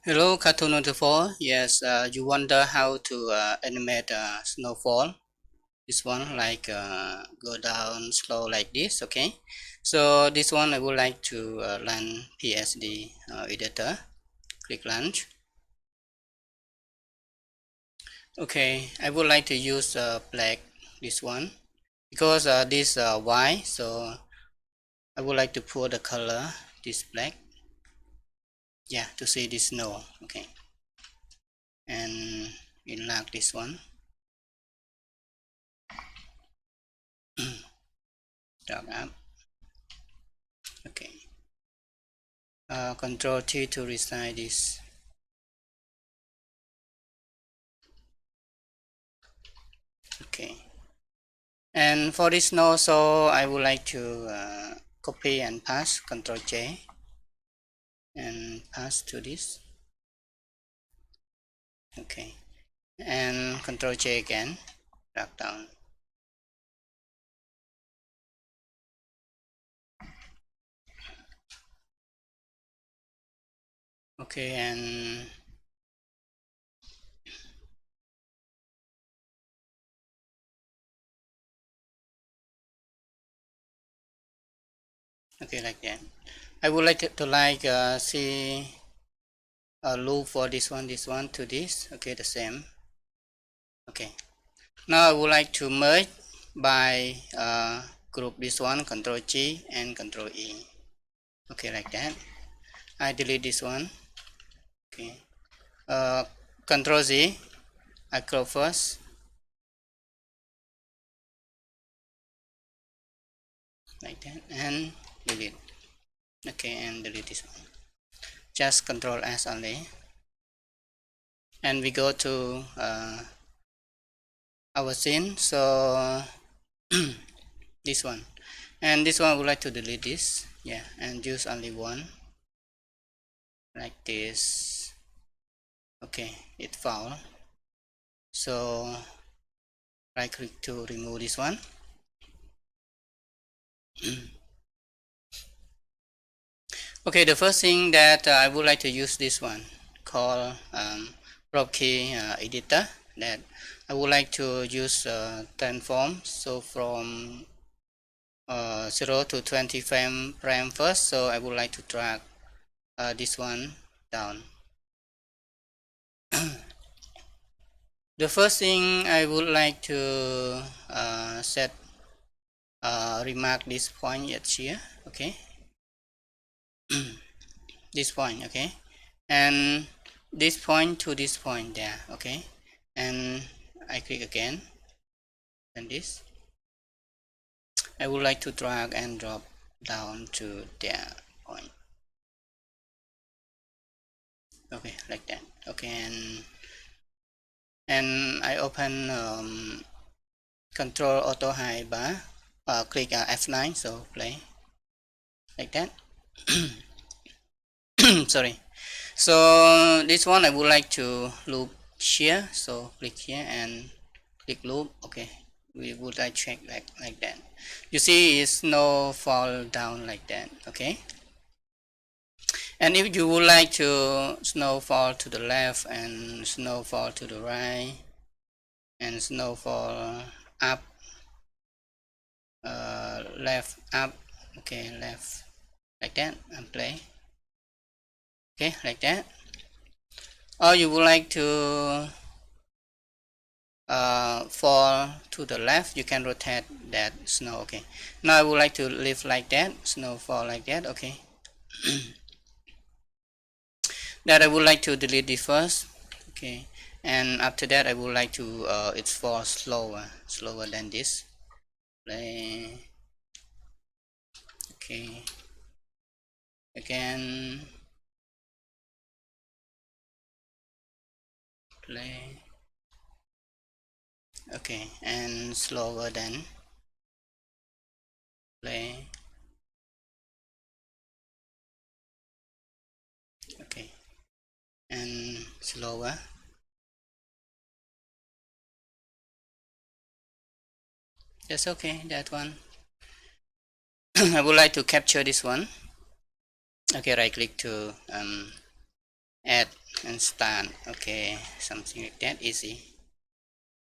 Hello, Cartoon Animator. Yes, you wonder how to animate snowfall. This one like go down slow like this. Okay, so this one I would like to learn PSD editor. Click launch. Okay, I would like to use black this one because this white. So I would like to put the color this black. Yeah, to see this snow. Okay, and enlarge this one. Drag up. Okay. Control T to resize this. Okay, and for this node, so I would like to copy and pass. Control J and pass to this. Okay, and Control J again, drag down. Okay, and okay, like that. I would like to see a loop for this one to this. Okay, the same. Okay, now I would like to merge by group this one, Control G and Control E. Okay, like that. I delete this one. Okay, Control Z. I crop first, like that, and delete. Okay, and delete this one. Just Control S only, and we go to our scene. So this one, and this one I would like to delete this. Yeah, and use only one, like this. Okay, it foul. So right click to remove this one. Okay, the first thing that I would like to use this one called prop key editor, that I would like to use transform. So from 0 to 20 frame first, so I would like to drag this one down. The first thing I would like to set remark this point at here. Okay, this point. Okay, and this point to this point there. Okay, and I click again, and this I would like to drag and drop down to their point. Okay, like that. Okay, and I open Control Auto High bar. Click F9, so play like that. Sorry. So this one I would like to loop here. So click here and click loop. Okay, we would like check like that. You see, it's no fall down like that. Okay. And if you would like to snowfall to the left and snowfall to the right and snowfall up, left up, okay, left, like that, and play. Okay, like that. Or you would like to fall to the left, you can rotate that snow. Okay, now I would like to leave like that, snowfall like that. Okay. That I would like to delete the first. Okay, and after that I would like to it's for slower than this. Play. Okay, again, play. Okay, and slower than play. Okay, and slower. That's okay, that one. I would like to capture this one. Okay, right click to add and start. Okay, something like that, easy.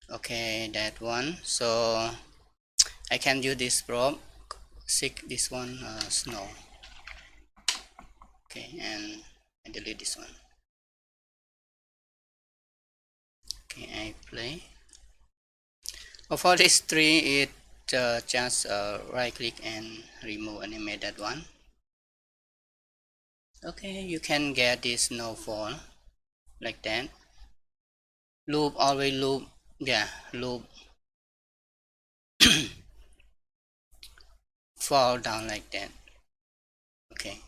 Okay, that one. So I can use this probe, seek this one, snow. Okay, and I delete this one. Okay, I play. Oh, for this tree, it just right click and remove animate that one. Okay, you can get this snowfall like that. Loop, always loop. Yeah, loop. Fall down like that. Okay,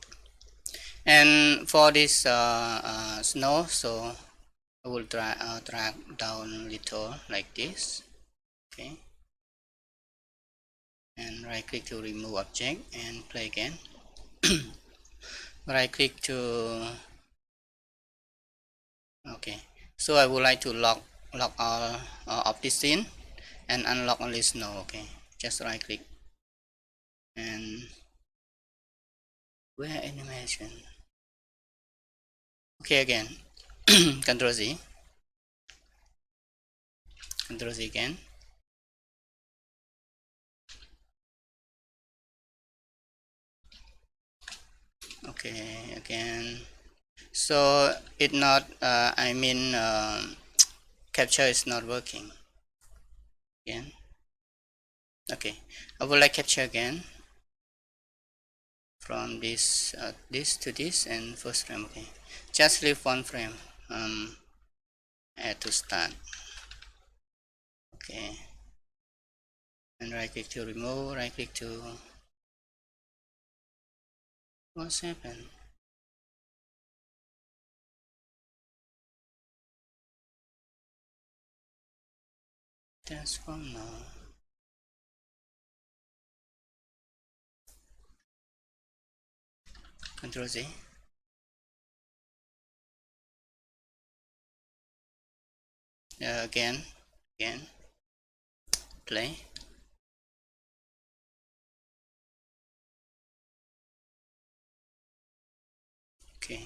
and for this snow, so I will drag down little like this. Okay, and right click to remove object and play again. Right click to, okay, so I would like to lock all of this scene and unlock only snow. Okay, just right click and where animation. Okay, again. Control Z, Control Z again. Okay, again. So it not I mean capture is not working again. Okay, I would like capture again from this this to this and first frame. Okay, just leave one frame, add to start. Okay, and right click to remove, right click to, what's happened? Transform now. Control Z. Again, play. Okay,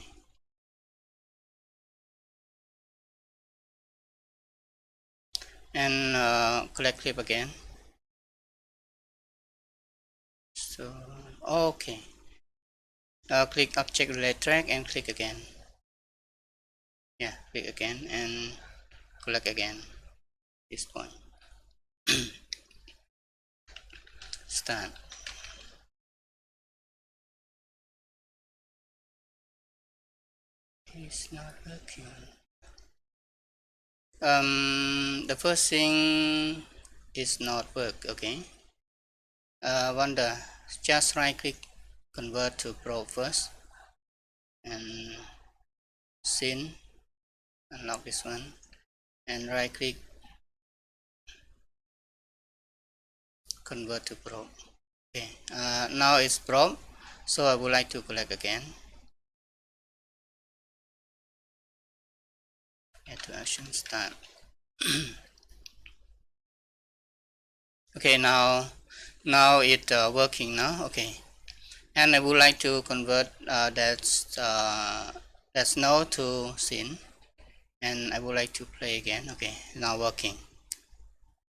and collect clip again. So okay, click object relate track and click again. Yeah, click again and collect again. This point. Start. It's not working. The first thing is not work. Okay. Wonder. Just right click, convert to Pro first, and scene. Unlock this one, and right click, convert to Pro. Okay. Now it's Pro, so I would like to collect again. Add to action, start. Okay, now it working now. Okay, and I would like to convert that snow to scene, and I would like to play again. Okay, now working.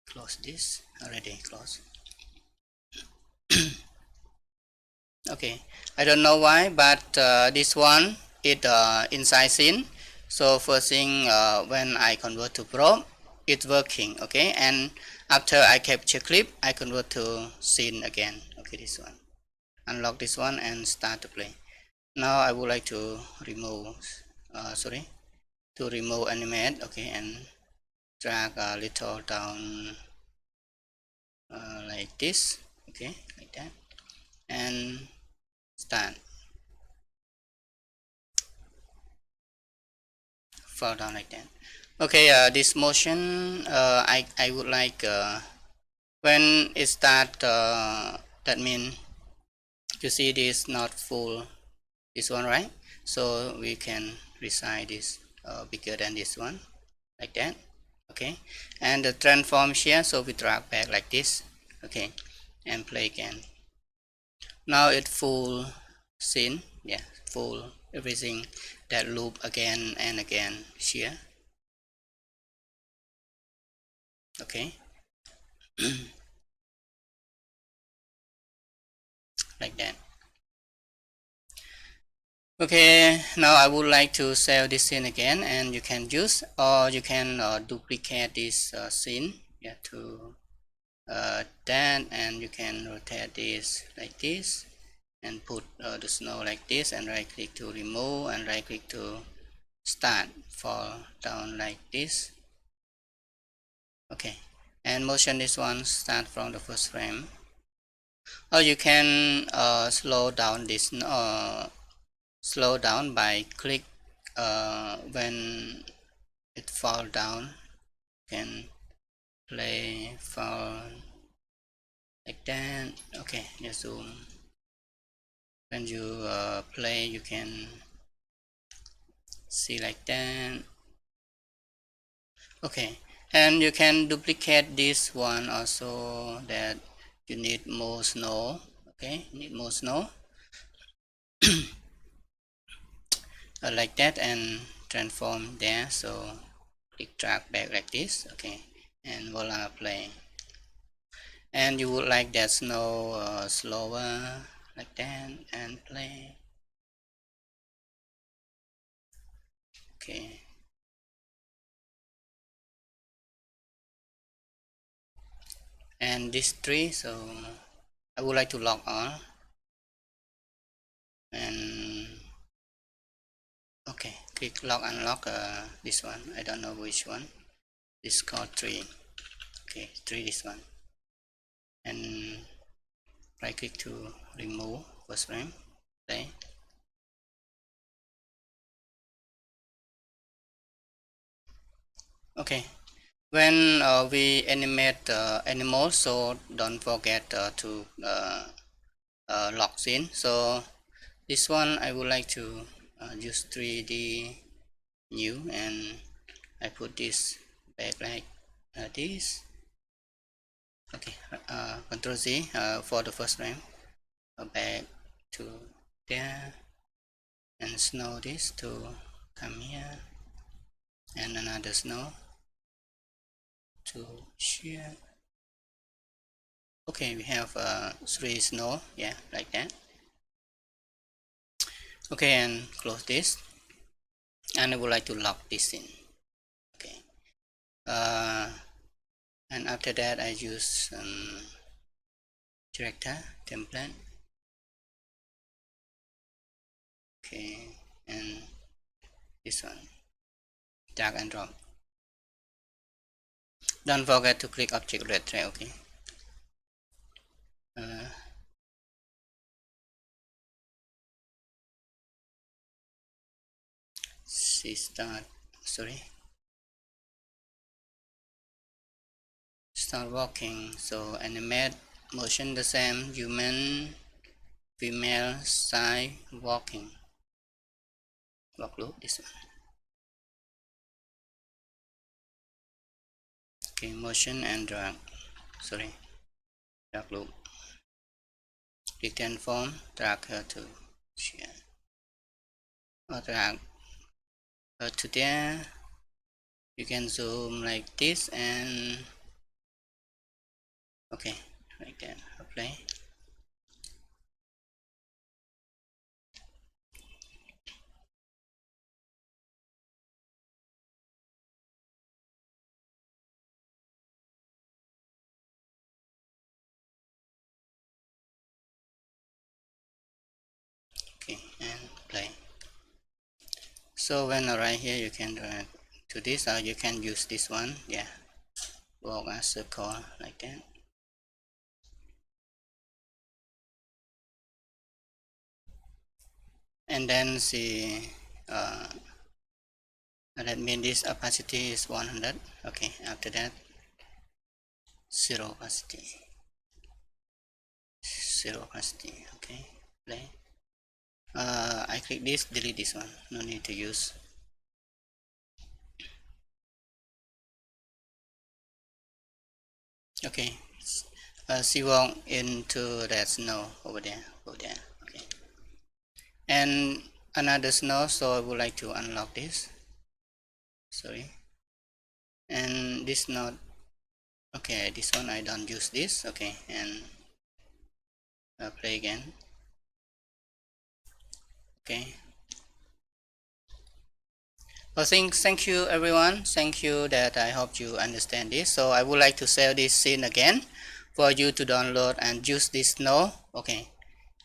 Close this, already close. Okay, I don't know why, but this one it inside scene. So first thing, when I convert to Pro, it's working. Okay, and after I capture clip, I convert to scene again. Okay, this one. Unlock this one and start to play. Now I would like to remove, remove animate. Okay, and drag a little down like this. Okay, like that, and start. Fall down like that. Okay, this motion I would like when it start, that means you see this not full, this one, right? So we can resize this bigger than this one, like that. Okay, and the transform here, so we drag back like this. Okay, and play again. Now it's full scene. Yeah, full everything that loop again and again here. Okay. Like that. Okay, now I would like to save this scene again, and you can use, or you can duplicate this scene, yeah, to that, and you can rotate this like this and put the snow like this, and right click to remove, and right click to start fall down like this. Okay, and motion this one start from the first frame, or you can slow down this slow down by click when it fall down. You can play fall like that. Okay, just zoom. When you play, you can see like that. Okay, and you can duplicate this one also, that you need more snow. Okay, need more snow. Like that, and transform there, so click drag back like this. Okay, and voila, play. And you would like that snow slower like that, and play. Okay, and this tree, so I would like to lock all, and okay, click lock unlock this one. I don't know which one. This called tree. Okay, tree, this one, and right click to remove first frame. Play. Okay, when we animate animals, so don't forget to lock scene. So this one I would like to use 3D new, and I put this back like this. Okay, Control Z for the first frame, back to there, and snow this to come here, and another snow to here. Okay, we have 3 snow, yeah, like that. Okay, and close this, and I would like to lock this in. Okay, and after that I use director template. Okay, and this one, drag and drop. Don't forget to click object red tray. Okay, see start, sorry, start walking. So animate motion the same, human, female, side, walking, walk loop, this one. Okay, motion and drag, sorry, drag loop. Click transform, drag her to here, or drag her to there. You can zoom like this, and okay, like that. Apply. Okay, and play. So when right here, you can drag to this, or you can use this one. Yeah, walk a circle like that. And then see, that means this opacity is 100. Okay, after that, zero opacity, zero opacity. Okay, play. I click this, delete this one. No need to use. Okay, she walk into that snow over there, over there. Okay, and another snow, so I would like to unlock this. Sorry. And this node, okay, this one I don't use this. Okay, and play again. Okay. Well, thank you everyone. Thank you that I hope you understand this. So I would like to save this scene again for you to download and use this snow. Okay.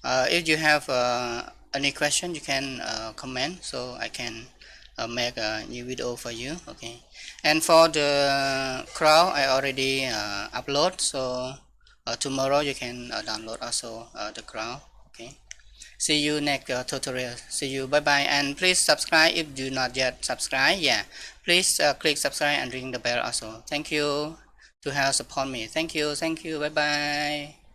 If you have any question, you can comment so I can make a new video for you. Okay. And for the crowd, I already upload, so tomorrow you can download also the crowd. Okay. See you next tutorial. See you. Bye bye. And please subscribe if you not yet subscribe. Yeah. Please click subscribe and ring the bell also. Thank you to help support me. Thank you. Thank you. Bye bye.